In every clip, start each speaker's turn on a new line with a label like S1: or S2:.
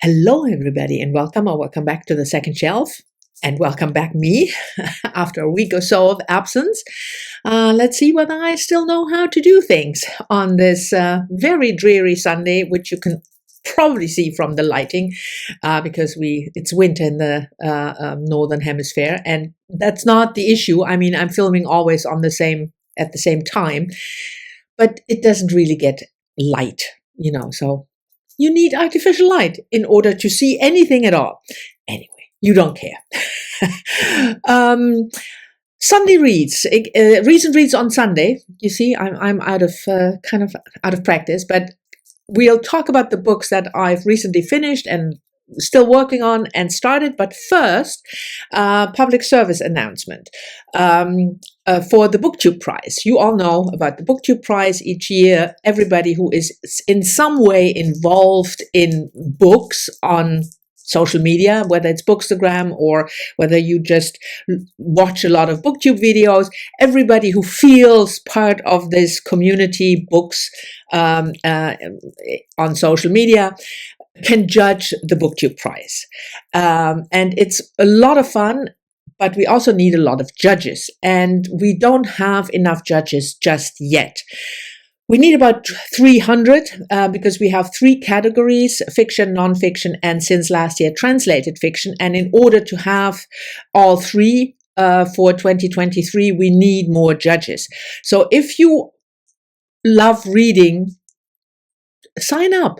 S1: Hello, everybody, and welcome or welcome back to the second shelf. And welcome back me after a week or so of absence. Let's see whether I still know how to do things on this very dreary Sunday, which you can probably see from the lighting because it's winter in the northern hemisphere, and that's not the issue. I mean, I'm filming always at the same time, but it doesn't really get light, so you need artificial light in order to see anything at all. Anyway, you don't care. Sunday reads, recent reads on Sunday. You see, I'm out of kind of out of practice, but we'll talk about the books that I've recently finished and still working on and started. But first, public service announcement for the BookTube Prize. You all know about the BookTube Prize. Each year, everybody who is in some way involved in books on social media, whether it's Bookstagram or whether you just watch a lot of BookTube videos, everybody who feels part of this community books on social media can judge the BookTube Prize. And it's a lot of fun, but we also need a lot of judges, and we don't have enough judges just yet. We need about 300 because we have 3 categories: fiction, nonfiction, and since last year, translated fiction. And in order to have all 3 for 2023, we need more judges. So if you love reading, sign up.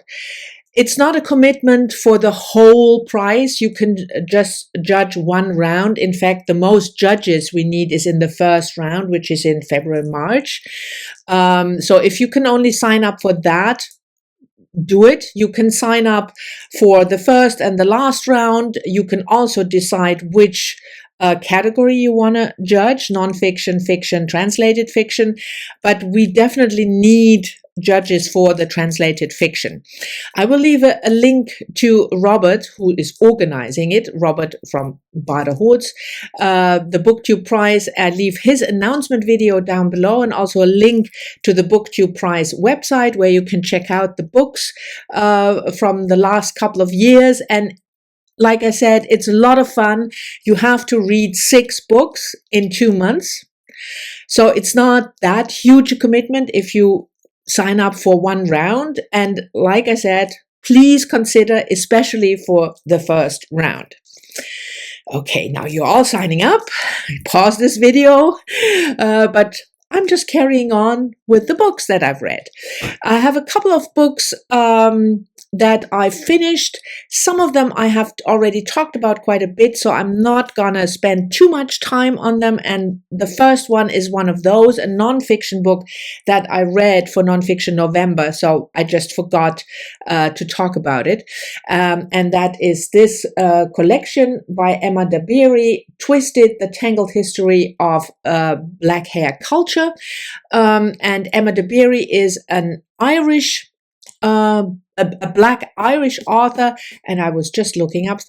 S1: It's not a commitment for the whole prize. You can just judge one round. In fact, the most judges we need is in the first round, which is in February, March. So if you can only sign up for that, do it. You can sign up for the first and the last round. You can also decide which category you want to judge: nonfiction, fiction, translated fiction. But we definitely need judges for the translated fiction. I will leave a link to Robert, who is organizing it, Robert from Britta Bolt, the BookTube Prize. I leave his announcement video down below, and also a link to the BookTube Prize website where you can check out the books from the last couple of years. And like I said, it's a lot of fun. You have to read 6 books in 2 months. So it's not that huge a commitment if you sign up for one round. And like I said, please consider, especially for the first round. Okay, now you're all signing up. Pause this video, but I'm just carrying on with the books that I've read. I have a couple of books that I finished. Some of them I have already talked about quite a bit, so I'm not gonna spend too much time on them. And the first one is one of those, a nonfiction book that I read for Nonfiction November, so I just forgot to talk about it. And that is this collection by Emma Dabiri, Twisted: The Tangled History of Black Hair Culture. And Emma Dabiri is an Irish a Black Irish author, and I was just looking up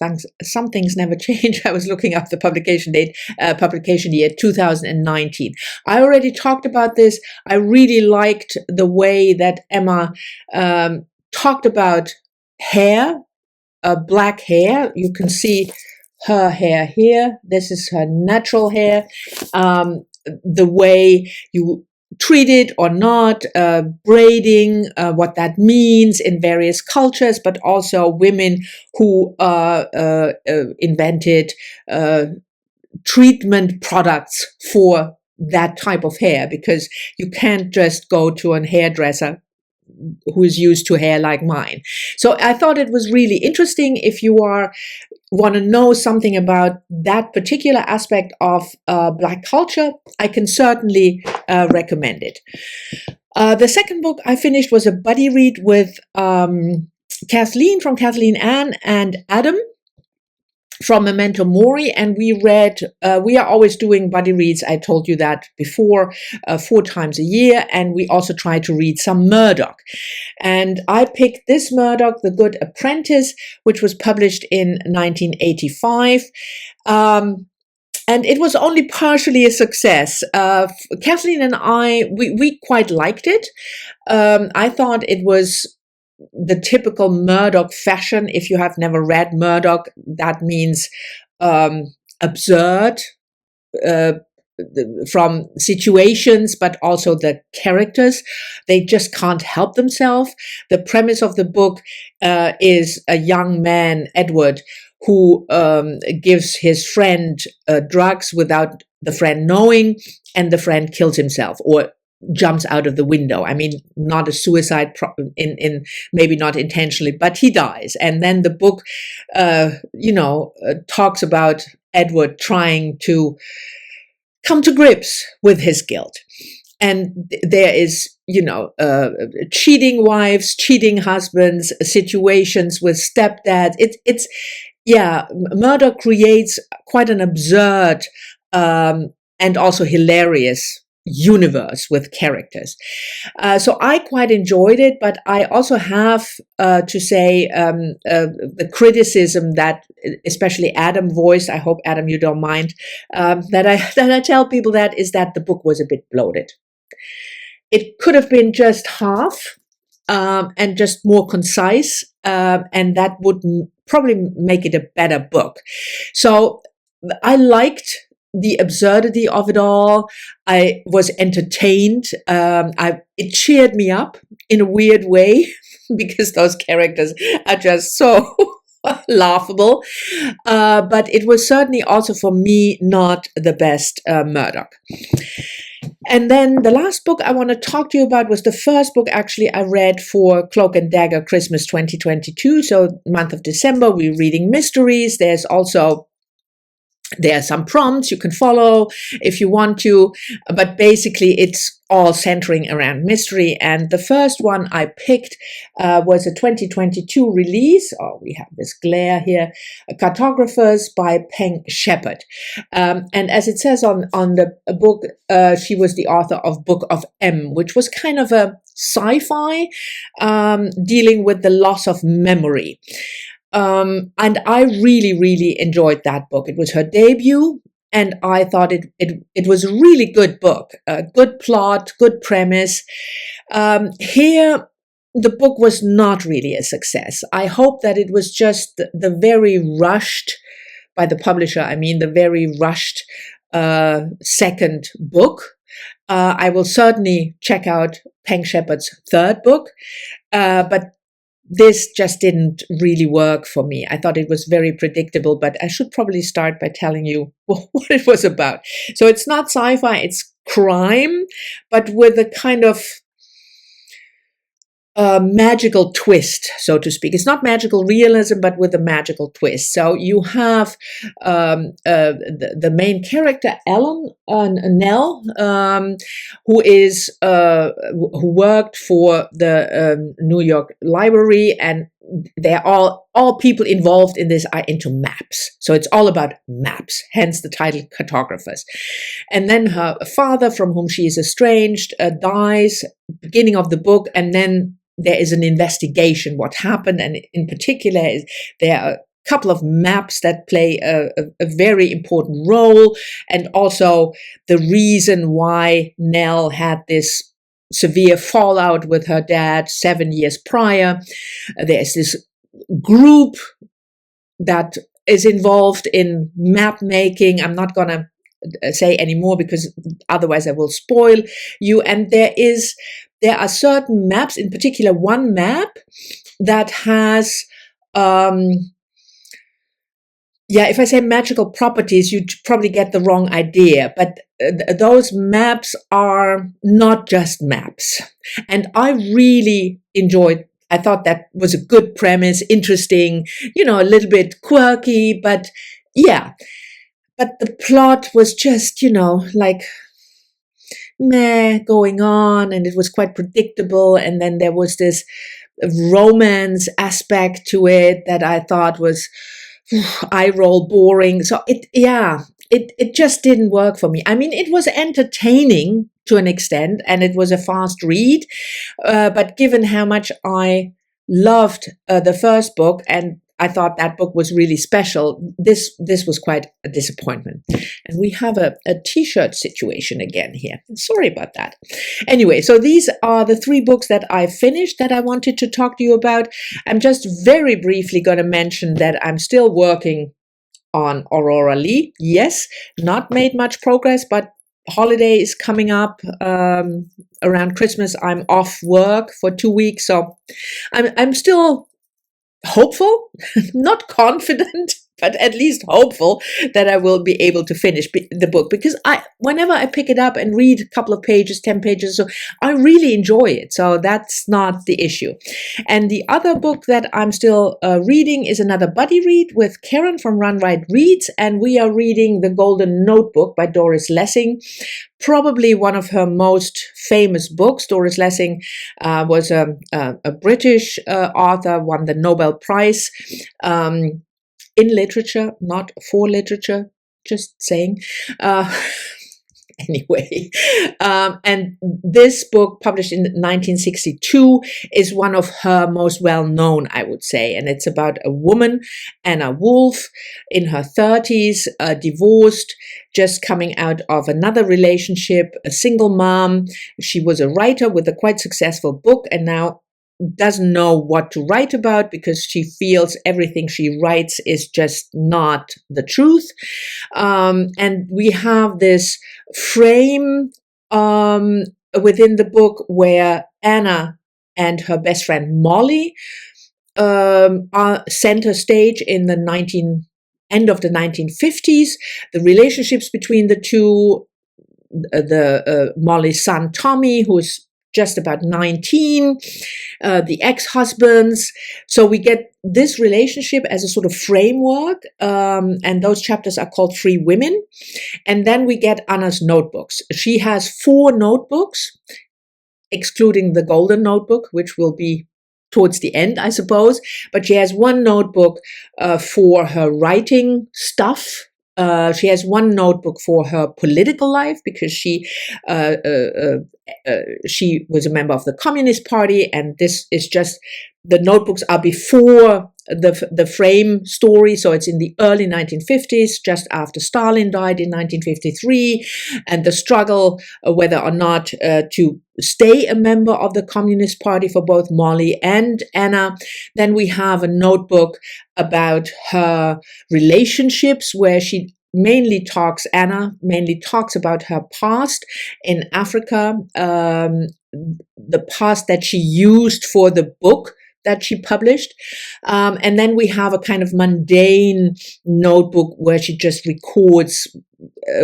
S1: some things never change. I was looking up the publication date, publication year 2019. I already talked about this. I really liked the way that Emma talked about hair, black hair. You can see her hair here. This is her natural hair. The way you treat it or not, braiding, what that means in various cultures, but also women who invented treatment products for that type of hair, because you can't just go to a hairdresser who is used to hair like mine. So I thought it was really interesting. If you want to know something about that particular aspect of Black culture, I can certainly recommend it. The second book I finished was a buddy read with Kathleen from Kathleen Ann and Adam from Memento Mori, and we are always doing buddy reads. I told you that before, 4 times a year, and we also try to read some Murdoch. And I picked this Murdoch, The Good Apprentice, which was published in 1985. And it was only partially a success. Kathleen and I, we quite liked it. I thought it was the typical Murdoch fashion. If you have never read Murdoch, that means absurd, from situations, but also the characters. They just can't help themselves. The premise of the book is a young man, Edward, who gives his friend drugs without the friend knowing, and the friend kills himself or jumps out of the window. I mean, not a suicide, in maybe not intentionally, but he dies. And then the book, talks about Edward trying to come to grips with his guilt. And there is, cheating wives, cheating husbands, situations with stepdads. Murder creates quite an absurd and also hilarious universe with characters. So I quite enjoyed it, but I also have to say the criticism that especially Adam voiced. I hope, Adam, you don't mind that I tell people that is that the book was a bit bloated. It could have been just half and just more concise, and that would probably make it a better book. So I liked the absurdity of it all. I was entertained. It cheered me up in a weird way because those characters are just so laughable. But it was certainly also for me not the best Murdoch. And then the last book I want to talk to you about was the first book actually I read for Cloak and Dagger Christmas 2022. So month of December, we're reading mysteries. There are some prompts you can follow if you want to, but basically it's all centering around mystery. And the first one I picked was a 2022 release. Oh, we have this glare here. Cartographers by Peng Shepherd. And as it says on the book, she was the author of Book of M, which was kind of a sci-fi dealing with the loss of memory. And I really, really enjoyed that book. It was her debut, and I thought it was a really good book, good plot, good premise. Here, the book was not really a success. I hope that it was just the very rushed, by the publisher, I mean the very rushed second book. I will certainly check out Peng Shepherd's third book, but this just didn't really work for me. I thought it was very predictable, but I should probably start by telling you what it was about. So it's not sci-fi, it's crime, but with a kind of magical twist, so to speak. It's not magical realism, but with a magical twist. So you have the main character, Nell, who worked for the New York Library, and they're all people involved in this are into maps. So it's all about maps, hence the title Cartographers. And then her father, from whom she is estranged, dies, beginning of the book, and then there is an investigation what happened, and in particular there are a couple of maps that play a very important role, and also the reason why Nell had this severe fallout with her dad 7 years prior. There's this group that is involved in map making. I'm not going to say anymore because otherwise I will spoil you. And there are certain maps, in particular one map that has, if I say magical properties, you'd probably get the wrong idea. But those maps are not just maps. And I really enjoyed. I thought that was a good premise, interesting, a little bit quirky, but yeah. But the plot was just, like meh going on, and it was quite predictable. And then there was this romance aspect to it that I thought was eye roll boring. So it just didn't work for me. I mean, it was entertaining to an extent, and it was a fast read. But given how much I loved the first book, and I thought that book was really special. This was quite a disappointment. And we have a t-shirt situation again here. Sorry about that. Anyway, so these are the 3 books that I finished that I wanted to talk to you about. I'm just very briefly going to mention that I'm still working on Aurora Lee. Yes, not made much progress, but holiday is coming up. Around Christmas, I'm off work for 2 weeks. So I'm still hopeful, not confident, but at least hopeful that I will be able to finish the book, because whenever I pick it up and read a couple of pages, 10 pages, so I really enjoy it. So that's not the issue. And the other book that I'm still reading is another buddy read with Karen from RecentReads, and we are reading The Golden Notebook by Doris Lessing. Probably one of her most famous books. Doris Lessing was a British author, won the Nobel Prize in literature, not for literature, just saying. Anyway, and this book, published in 1962, is one of her most well-known, I would say, and it's about a woman, Anna Wolf, in her 30s, divorced, just coming out of another relationship, a single mom. She was a writer with a quite successful book, and now doesn't know what to write about because she feels everything she writes is just not the truth. And we have this frame within the book where Anna and her best friend Molly are center stage in the end of the 1950s. The relationships between the two, Molly's son Tommy, who's just about 19, the ex-husbands. So we get this relationship as a sort of framework, and those chapters are called Free Women. And then we get Anna's notebooks. She has 4 notebooks, excluding the Golden Notebook, which will be towards the end, I suppose. But she has 1 notebook for her writing stuff. She has 1 notebook for her political life, because she was a member of the Communist Party, and this is just, the notebooks are before the frame story, so it's in the early 1950s, just after Stalin died in 1953, and the struggle whether or not to stay a member of the Communist Party for both Molly and Anna. Then we have a notebook about her relationships, where Anna mainly talks about her past in Africa, the past that she used for the book that she published. And then we have a kind of mundane notebook where she just records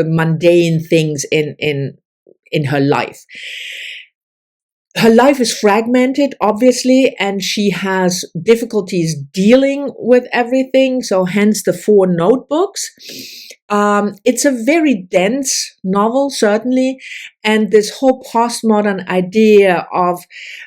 S1: mundane things in her life. Her life is fragmented, obviously, and she has difficulties dealing with everything, so hence the 4 notebooks. It's a very dense novel, certainly, and this whole postmodern idea of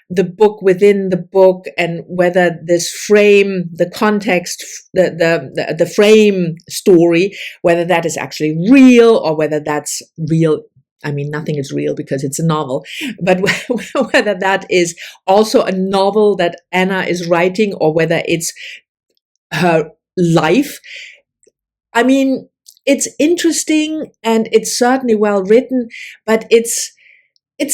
S1: the book within the book, and whether this frame, the context, the frame story, whether that is actually real or whether that's real. I mean, nothing is real because it's a novel, but whether that is also a novel that Anna is writing, or whether it's her life. I mean, it's interesting and it's certainly well written, but it's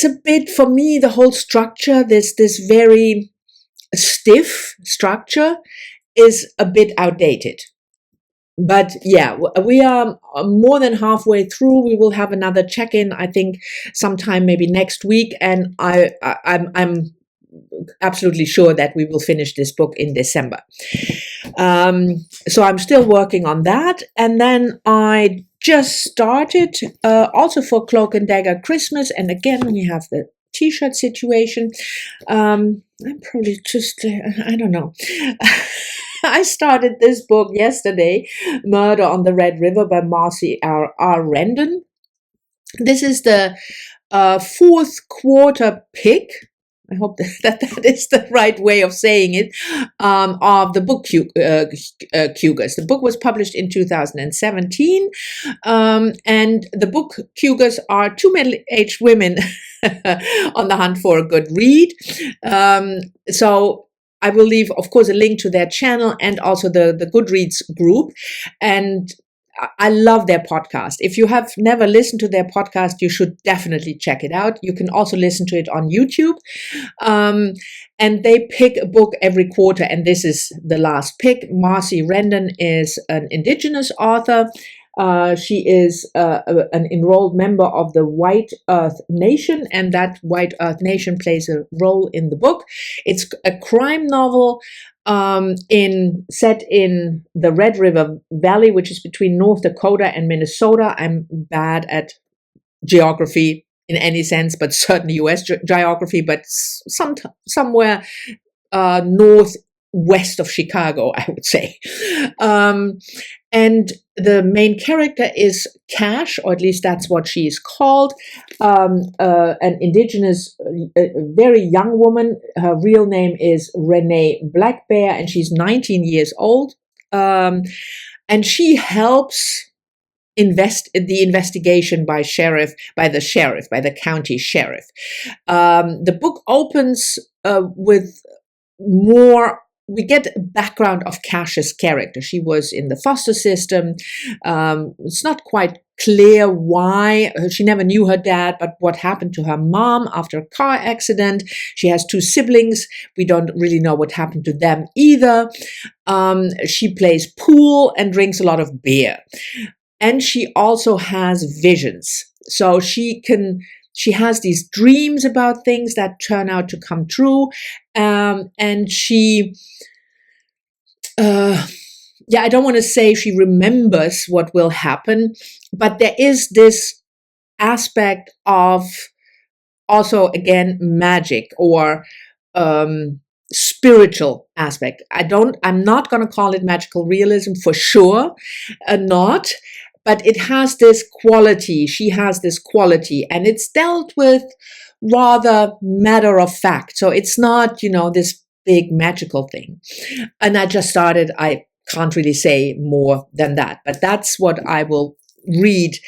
S1: a bit, for me, the whole structure, this very stiff structure, is a bit outdated. But yeah, we are more than halfway through. We will have another check-in, I think, sometime maybe next week, and I'm absolutely sure that we will finish this book in December. So I'm still working on that, and then I just started also for Cloak and Dagger Christmas, and again we have the t-shirt situation. I'm probably just I don't know. I started this book yesterday, Murder on the Red River by Marcy R. Rendon. This is the 4th quarter pick, I hope that is the right way of saying it, of the BookCougars. The book was published in 2017, and the BookCougars are 2 middle-aged women on the hunt for a good read. So I will leave, of course, a link to their channel and also the Goodreads group. And I love their podcast. If you have never listened to their podcast, you should definitely check it out. You can also listen to it on YouTube. And they pick a book every quarter, and this is the last pick. Marcy Rendon is an Indigenous author. She is an enrolled member of the White Earth Nation, and that White Earth Nation plays a role in the book. It's a crime novel set in the Red River Valley, which is between North Dakota and Minnesota. I'm bad at geography in any sense, but certainly U.S. geography, but somewhere northwest of Chicago, I would say. And the main character is Cash, or at least that's what she is called, an Indigenous, very young woman. Her real name is Renee Blackbear, and she's 19 years old. And she helps the investigation by the county sheriff. The book opens with more. We get a background of Cash's character. She was in the foster system. It's not quite clear why. She never knew her dad, but what happened to her mom after a car accident. She has 2 siblings. We don't really know what happened to them either. She plays pool and drinks a lot of beer. And she also has visions. So she has these dreams about things that turn out to come true. And she, I don't want to say she remembers what will happen, but there is this aspect of also, again, magic or spiritual aspect. I'm not going to call it magical realism for sure, not. But it has this quality, she has this quality, and it's dealt with rather matter of fact. So it's not, this big magical thing. And I just started, I can't really say more than that, but that's what I will read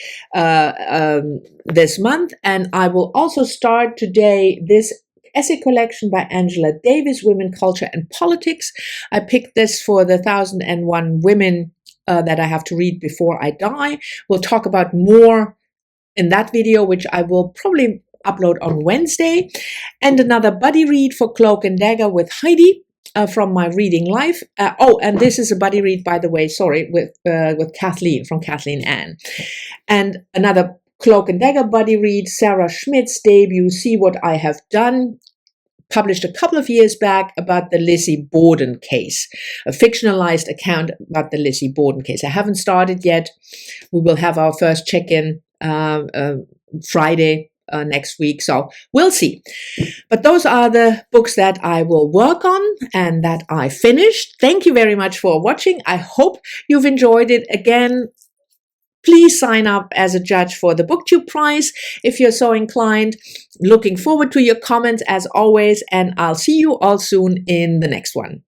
S1: this month. And I will also start today this essay collection by Angela Davis, Women, Culture and Politics. I picked this for the 1001 Women that I have to read before I die. We'll talk about more in that video, which I will probably upload on Wednesday. And another buddy read for Cloak and Dagger with Heidi from my reading life. And this is a buddy read, by the way, with Kathleen, from Kathleen Ann. And another Cloak and Dagger buddy read, Sarah Schmidt's debut, See What I Have Done, published a couple of years back, about the Lizzie Borden case, a fictionalized account about the Lizzie Borden case. I haven't started yet. We will have our first check-in Friday next week, so we'll see. But those are the books that I will work on and that I finished. Thank you very much for watching. I hope you've enjoyed it. Again, please sign up as a judge for the BookTube Prize if you're so inclined. Looking forward to your comments as always, and I'll see you all soon in the next one.